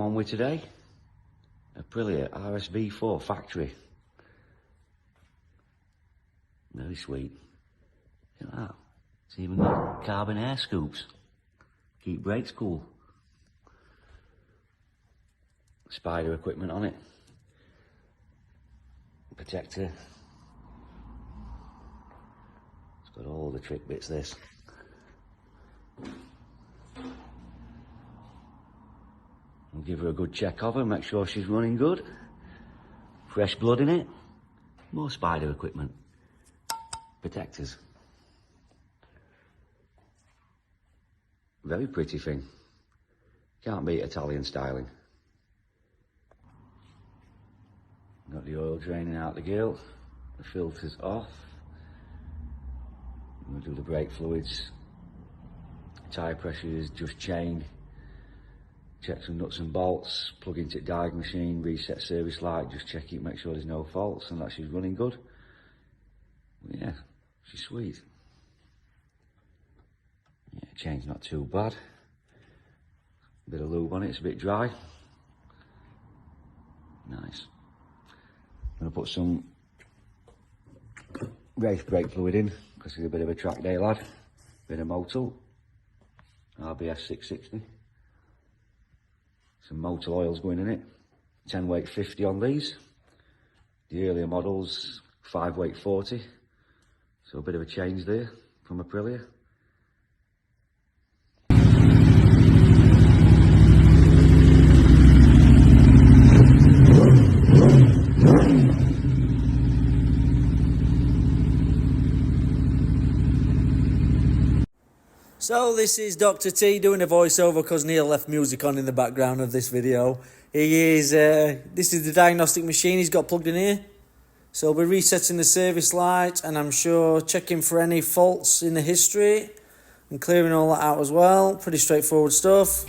on with today. Aprilia RSV4 factory. Very sweet. Look at that. It's even got carbon air scoops. Keep brakes cool. Spider equipment on it. Protector. It's got all the trick bits, this. We'll give her a good check of her, make sure she's running good. Fresh blood in it. More spider equipment. Protectors. Very pretty thing. Can't beat Italian styling. Got the oil draining out the gill. The filter's off. We'll do the brake fluids. Tyre pressure is just chained. Check some nuts and bolts, plug into the diag machine, reset service light, just check it, make sure there's no faults and that she's running good. Yeah, she's sweet. Yeah, chain's not too bad. Bit of lube on it, it's a bit dry. Nice. I'm going to put some race brake fluid in, because he's a bit of a track day lad. Bit of Motul, RBS 660. Some Motul oils going in it. 10 weight 50 on these. The earlier models 5 weight 40. So a bit of a change there from Aprilia. So this is Dr. T doing a voiceover because Neil left music on in the background of this video. This is the diagnostic machine he's got plugged in here. So we're resetting the service light and I'm sure checking for any faults in the history and clearing all that out as well. Pretty straightforward stuff.